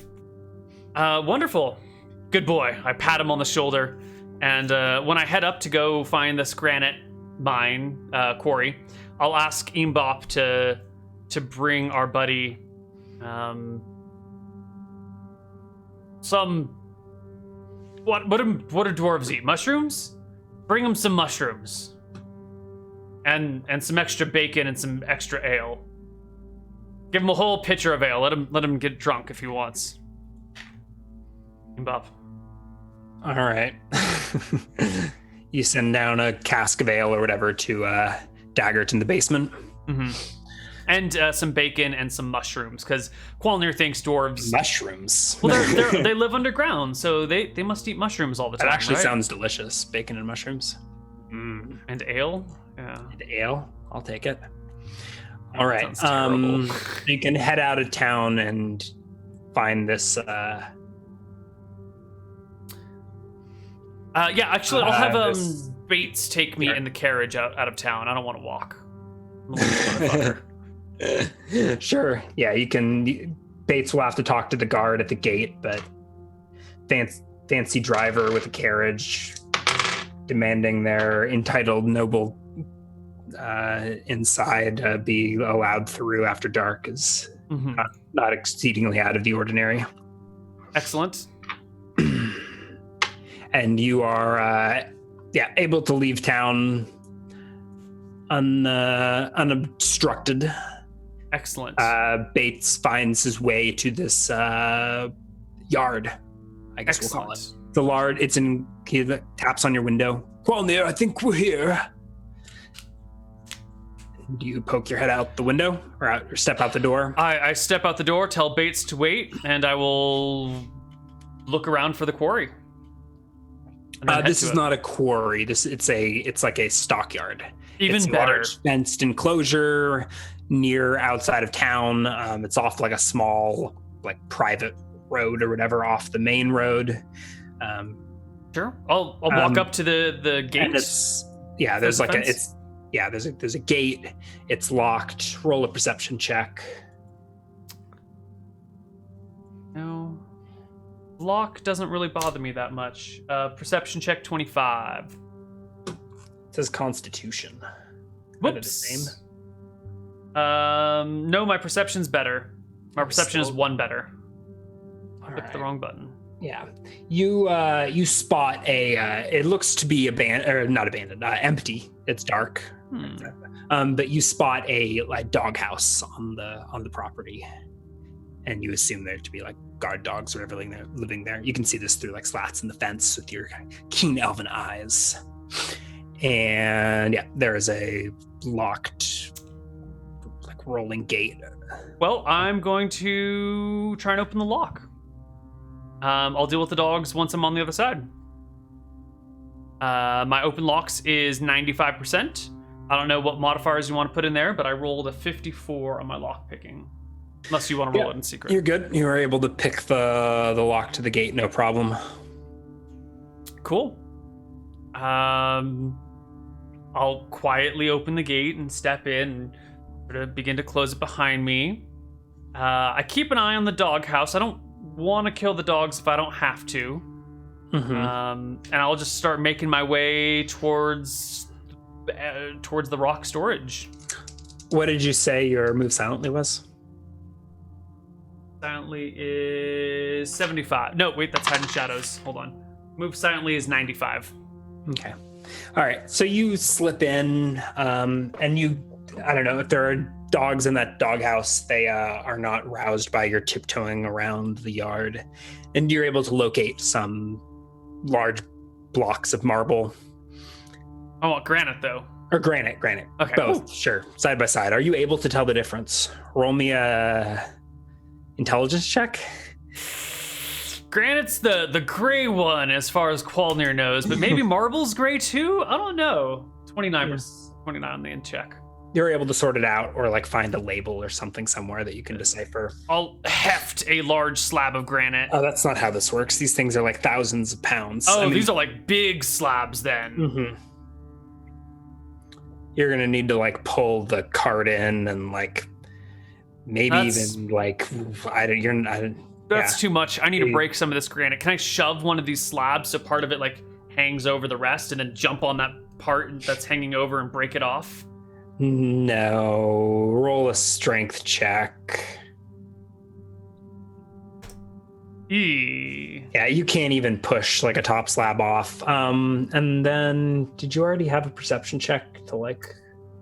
Wonderful. Good boy. I pat him on the shoulder, and when I head up to go find this granite mine quarry, I'll ask Mbop to bring our buddy some. What do dwarves eat? Mushrooms? Bring him some mushrooms. And some extra bacon and some extra ale. Give him a whole pitcher of ale. Let him get drunk if he wants. Mbop. All right. You send down a cask of ale or whatever to Daggert in the basement. Mm-hmm. And some bacon and some mushrooms, because Qualnir thinks dwarves... Mushrooms? Well, they live underground, so they must eat mushrooms all the time. That actually right? sounds delicious. Bacon and mushrooms. And ale? Yeah. And ale? I'll take it. All right. You can head out of town and find this... actually, I'll have Bates take me in the carriage out of town. I don't want to walk. I'm a little motherfucker. Sure. Yeah, you can. Bates will have to talk to the guard at the gate, but fancy driver with a carriage demanding their entitled noble inside be allowed through after dark is not exceedingly out of the ordinary. Excellent. And you are able to leave town unobstructed. Excellent. Bates finds his way to this yard, I guess we'll call it. The yard, he taps on your window. Qualnir, I think we're here. Do you poke your head out the window or step out the door? I step out the door, tell Bates to wait, and I will look around for the quarry. This is not a quarry. It's like a stockyard. Even it's better. Large fenced enclosure near outside of town. It's off like a small like private road or whatever off the main road. Sure. I'll walk up to the gate. And there's a gate. It's locked. Roll a perception check. No. Lock doesn't really bother me that much. Perception check 25. It says Constitution. Whoops. The same? No, my perception's better. My perception is 1 better. I clicked the wrong button. Yeah, you spot it looks to be empty. It's dark. But you spot a doghouse on the property, and you assume there to be like guard dogs or whatever living there. You can see this through like slats in the fence with your keen elven eyes. And yeah, there is a locked like rolling gate. Well, I'm going to try and open the lock. I'll deal with the dogs once I'm on the other side. My open locks is 95%. I don't know what modifiers you want to put in there, but I rolled a 54 on my lock picking. Unless you want to roll it in secret. You're good. You were able to pick the lock to the gate, no problem. Cool. I'll quietly open the gate and step in and sort of begin to close it behind me. I keep an eye on the doghouse. I don't want to kill the dogs if I don't have to. And I'll just start making my way towards the rock storage. What did you say your move silently was? Silently is 75. No, wait, that's hiding shadows. Hold on. Move silently is 95. Okay. All right. So you slip in, and I don't know if there are dogs in that doghouse. They are not roused by your tiptoeing around the yard, and you're able to locate some large blocks of marble. I want granite though. Or granite. Okay. Both, sure. Side by side. Are you able to tell the difference? Roll me a intelligence check. Granite's the gray one as far as Qualnir knows, but maybe marble's gray too? I don't know. 29 on the in check. You're able to sort it out or like find a label or something somewhere that you can decipher. I'll heft a large slab of granite. Oh, that's not how this works. These things are like thousands of pounds. Oh, these are like big slabs then. Mm-hmm. You're going to need to like pull the cart in and like maybe even like, That's too much. I need to break some of this granite. Can I shove one of these slabs so part of it like hangs over the rest and then jump on that part that's hanging over and break it off? No. Roll a strength check. Yeah, you can't even push like a top slab off. And then did you already have a perception check to like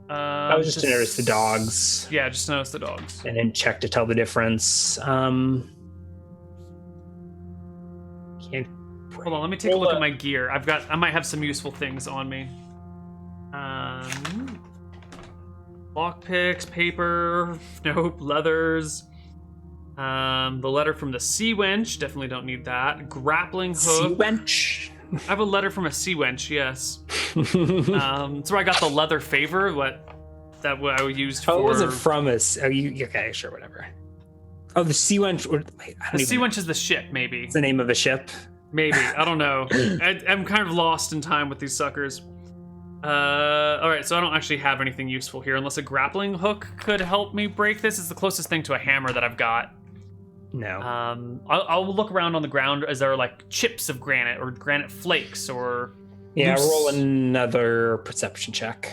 I was just to notice the dogs. Yeah, just to notice the dogs. And then check to tell the difference. Hold on, let me take a look at my gear. I might have some useful things on me. Lockpicks, paper, nope, leathers. The letter from the sea wench, definitely don't need that. Grappling hook. Sea wench? I have a letter from a sea wench, yes. That's where I got the leather favor, that I used for. Oh, it wasn't from us. Oh, okay, sure, whatever. Oh, the sea wench. The sea wench is the ship, maybe. It's the name of a ship? Maybe, I don't know. I'm kind of lost in time with these suckers. All right, so I don't actually have anything useful here, unless a grappling hook could help me break this. It's the closest thing to a hammer that I've got. No. I'll look around on the ground. Is there like chips of granite or granite flakes or? Yeah, roll another perception check.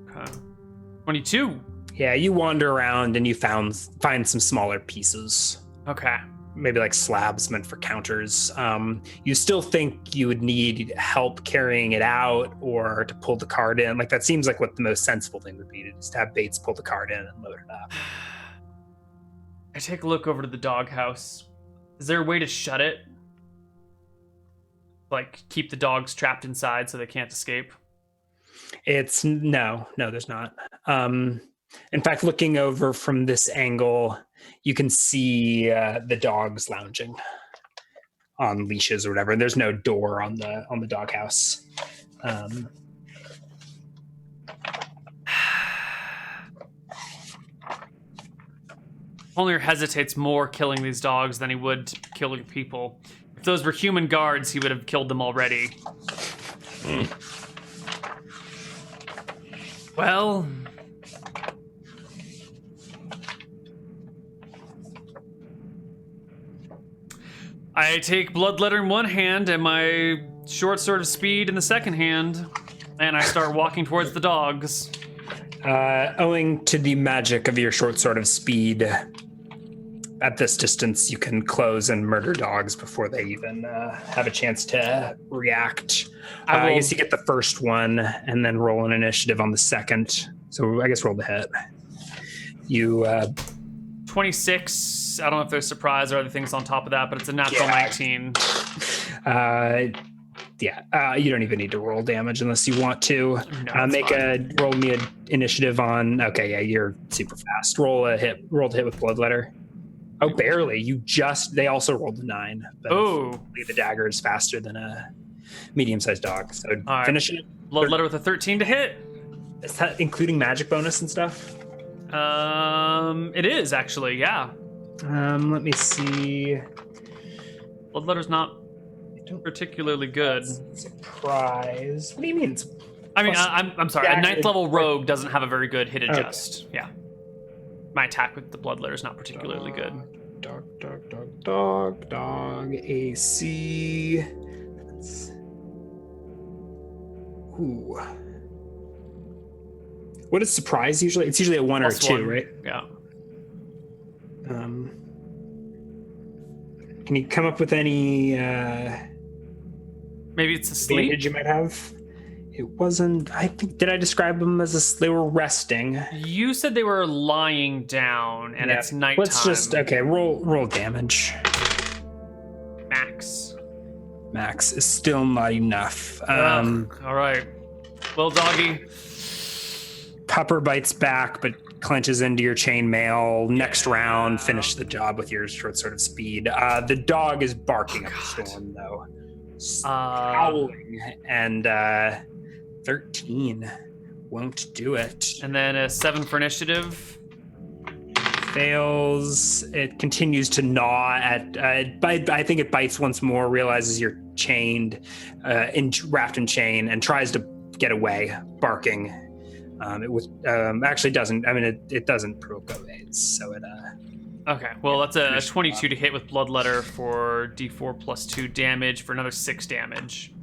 Okay. 22. Yeah, you wander around and you find some smaller pieces. Okay. maybe like slabs meant for counters. You still think you would need help carrying it out or to pull the cart in. Like that seems like what the most sensible thing would be, to just have Bates pull the cart in and load it up. I take a look over to the doghouse. Is there a way to shut it? Like keep the dogs trapped inside so they can't escape? It's no, there's not. In fact, looking over from this angle, you can see the dogs lounging on leashes or whatever. There's no door on the doghouse. Connar hesitates more killing these dogs than he would killing people. If those were human guards, he would have killed them already. Well, I take Bloodletter in one hand and my short sword of speed in the second hand, and I start walking towards the dogs. Owing to the magic of your short sword of speed, at this distance, you can close and murder dogs before they even have a chance to react. I guess you get the first one and then roll an initiative on the second. So I guess roll the hit. You 26. I don't know if there's surprise or other things on top of that, but it's a natural 19. You don't even need to roll damage unless you want to. No, roll me an initiative on. Okay, yeah, you're super fast. Roll to hit with Bloodletter. Oh, barely. They also rolled a 9. But the dagger is faster than a medium-sized dog. So finish it. Bloodletter with a 13 to hit. Is that including magic bonus and stuff? It is actually, yeah. Let me see. Bloodletter's not particularly good. Surprise. What do you mean? I'm sorry. A 9th level rogue doesn't have a very good hit adjust. Okay. Yeah. My attack with the Bloodletter is not particularly good. Dog. AC. Ooh. What is surprise usually? It's usually a 1 or a 2, right? Yeah. Can you come up with any maybe it's a sleep advantage you might have? It wasn't. I think. Did I describe them as they were resting? You said they were lying down, and it's nighttime. Let's just roll damage. Max is still not enough. All right. Well, doggy. Pupper bites back, but clenches into your chainmail. Next round, finish the job with your short sword of speed. The dog is barking up the storm, though. Howling, and 13 won't do it. And then a 7 for initiative. Fails. It continues to gnaw at. I think it bites once more. Realizes you're chained, wrapped in chain, and tries to get away, barking. It actually doesn't. I mean, it doesn't provoke evades, so it. Okay, well that's a 22 to hit with Bloodletter for D4 plus 2 damage for another 6 damage.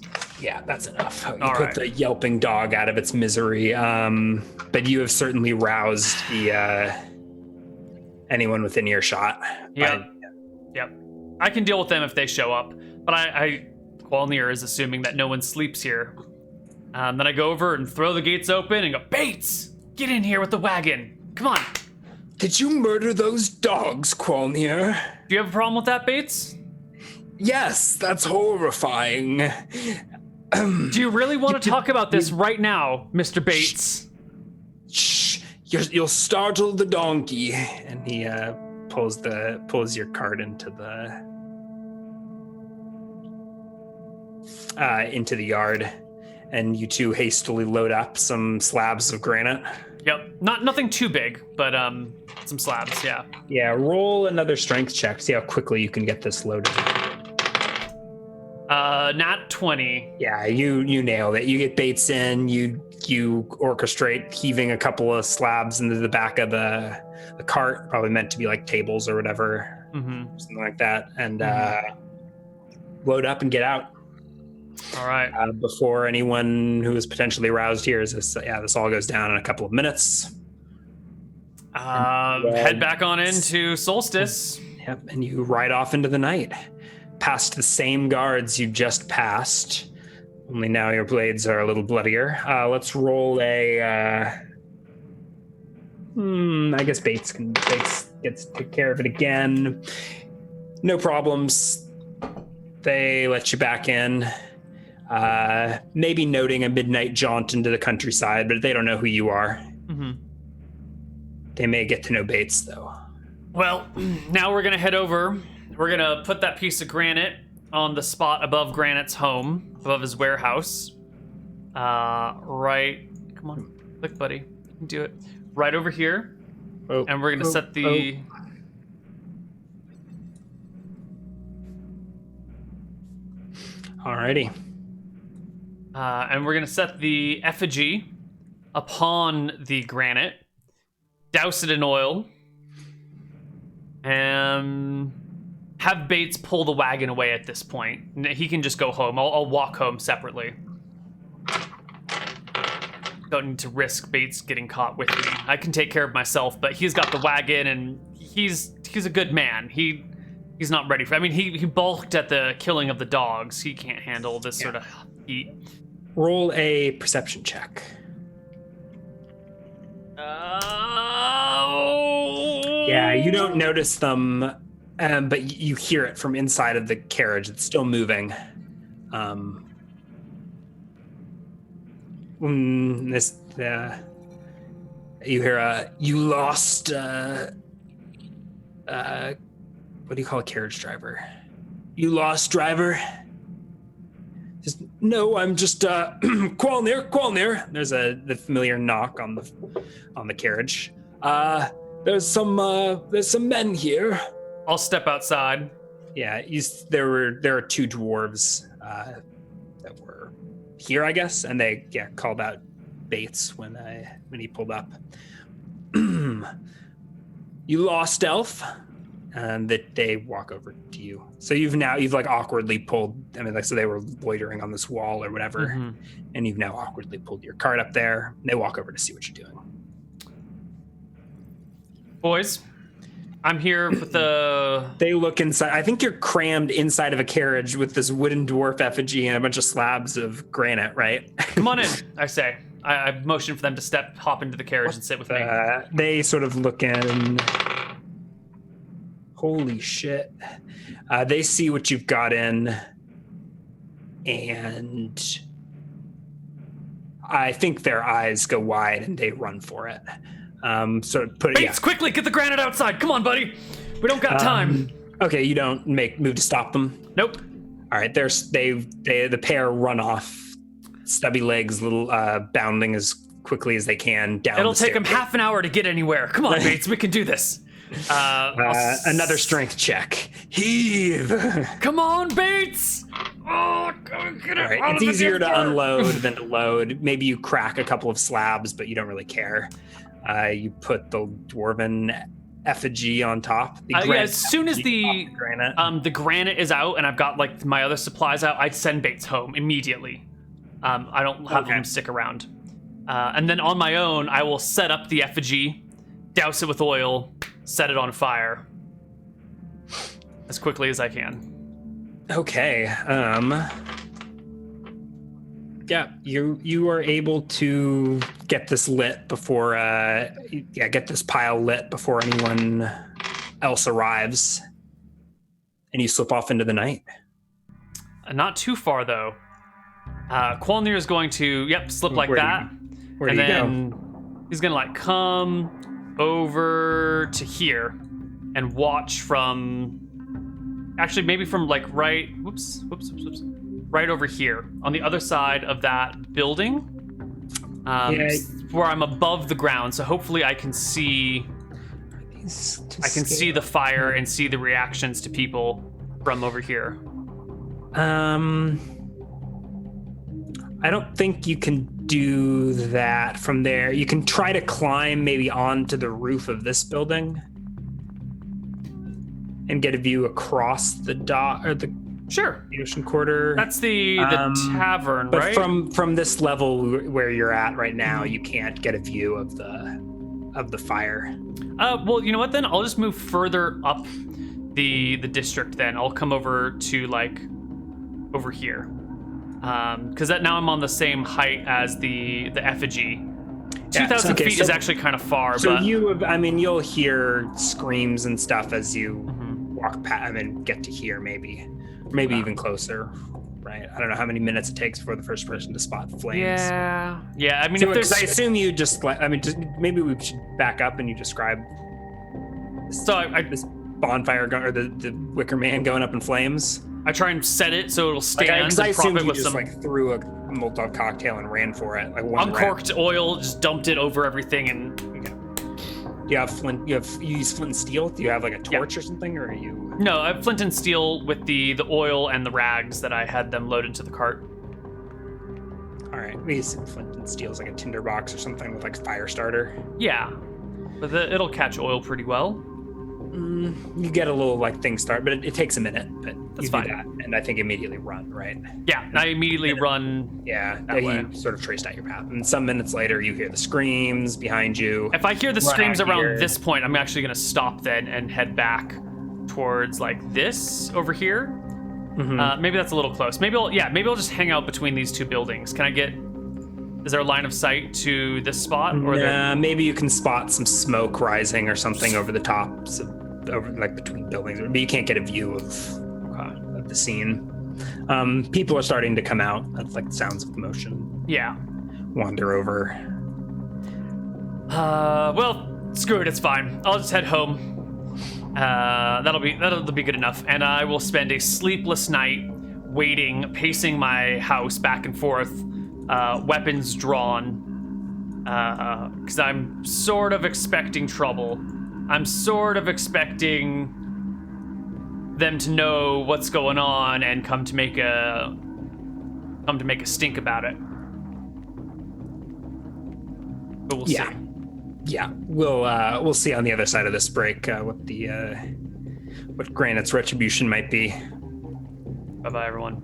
Yeah, that's enough. You put the yelping dog out of its misery, but you have certainly roused the anyone within earshot. Yep. I can deal with them if they show up, but Qualnir is assuming that no one sleeps here. Then I go over and throw the gates open and go, Bates, get in here with the wagon. Come on. Did you murder those dogs, Qualnir? Do you have a problem with that, Bates? Yes, that's horrifying. Do you really want to talk about this right now, Mr. Bates? Shh, you'll startle the donkey. And he pulls your cart into the yard, and you two hastily load up some slabs of granite. Yep, nothing too big, but some slabs, yeah. Yeah, roll another strength check. See how quickly you can get this loaded. Nat 20. Yeah, you nailed it. You get Bates in. You orchestrate heaving a couple of slabs into the back of the cart, probably meant to be like tables or whatever, something like that, and load up and get out. All right. Before anyone who is potentially roused here, this all goes down in a couple of minutes. Head back on into Solstice. Yep, and you ride off into the night, past the same guards you just passed. Only now your blades are a little bloodier. Let's roll a. I guess Bates gets to take care of it again. No problems. They let you back in. Maybe noting a midnight jaunt into the countryside, but they don't know who you are. Mm-hmm. They may get to know Bates, though. Well, now we're gonna head over. We're gonna put that piece of granite on the spot above Granite's home, above his warehouse. Right. Come on, click, buddy. You can do it. Right over here. And we're gonna set the. Alrighty. And we're gonna set the effigy upon the granite, douse it in oil, and have Bates pull the wagon away at this point. He can just go home. I'll walk home separately. Don't need to risk Bates getting caught with me. I can take care of myself, but he's got the wagon, and he's a good man. He's not ready for. I mean, he balked at the killing of the dogs. He can't handle this sort of heat. Roll a perception check. Yeah, you don't notice them, but you hear it from inside of the carriage. It's still moving. You hear you lost. What do you call a carriage driver? You lost, driver. Just, no, I'm just Qualnir. There's the familiar knock on the carriage. There's some men here. I'll step outside. Yeah, there are two dwarves that were here, I guess, and they called out Bates when he pulled up. You lost, elf. And that they walk over to you. So you've like awkwardly pulled. I mean, like, so they were loitering on this wall or whatever, and you've now awkwardly pulled your cart up there. And they walk over to see what you're doing. Boys, I'm here with the. They look inside. I think you're crammed inside of a carriage with this wooden dwarf effigy and a bunch of slabs of granite, right? Come on in, I say. I motion for them to hop into the carriage and sit with me. They sort of look in. Holy shit. They see what you've got in, and I think their eyes go wide and they run for it. So put it. Bates, quickly, get the granite outside. Come on, buddy. We don't got time. Okay, you don't move to stop them? Nope. All right, the pair run off, stubby legs, little bounding as quickly as they can down. It'll take them half an hour to get anywhere. Come on, Bates, we can do this. Another strength check. Heave. Come on, Bates. Oh, get it. All right. It's easier to unload than to load. Maybe you crack a couple of slabs, but you don't really care. You put the dwarven effigy on top. As soon as the granite is out and I've got like my other supplies out, I'd send Bates home immediately. I don't have him stick around. And then on my own, I will set up the effigy, douse it with oil, set it on fire as quickly as I can. Okay. Yeah, you are able to get this lit before get this pile lit before anyone else arrives. And you slip off into the night. Not too far though. Qualnir is going to slip like that. Where do you go? He's gonna like come over to here and watch from maybe from like right over here on the other side of that building, where I'm above the ground, so hopefully I can see the fire and see the reactions to people from over here. I don't think you can do that from there. You can try to climb maybe onto the roof of this building and get a view across the dock or the ocean quarter. That's the tavern, but right? From this level where you're at right now, you can't get a view of the fire. Well, you know what then? I'll just move further up the district. Then I'll come over to like over here, because now I'm on the same height as the effigy. 2,000 feet is actually kind of far. So but you'll hear screams and stuff as you walk past. I mean, get to here maybe even closer. Right. I don't know how many minutes it takes for the first person to spot flames. Yeah. I mean, so, if there's, I assume you just maybe we should back up and you describe. This bonfire or the wicker man going up in flames. I try and set it so it'll stand. Because I assumed you just some, threw a Molotov cocktail and ran for it. Like one uncorked oil, just dumped it over everything and. Do you have flint? You use flint and steel? Do you have like a torch or something, or are you? No, I have flint and steel with the oil and the rags that I had them loaded to the cart. All right, we use flint and steel as like a tinderbox or something with like fire starter. Yeah, but it'll catch oil pretty well. You get a little like thing start, but it takes a minute. But that's you fine. Do that, and I think immediately run, right? Yeah, I immediately run. Yeah, you sort of traced out your path, and some minutes later, you hear the screams behind you. If I hear the screams around this point, I'm actually gonna stop then and head back towards like this over here. Maybe that's a little close. Maybe I'll just hang out between these two buildings. Can I get? Is there a line of sight to this spot? Or maybe you can spot some smoke rising or something over the tops, over like between buildings, but you can't get a view of the scene. People are starting to come out. That's like sounds of commotion. Yeah. Wander over. Well, screw it. It's fine. I'll just head home. That'll be good enough. And I will spend a sleepless night waiting, pacing my house back and forth, weapons drawn, because I'm sort of expecting trouble. I'm sort of expecting them to know what's going on and come to make a stink about it. But we'll see. Yeah, we'll see on the other side of this break what Granite's retribution might be. Bye-bye, everyone.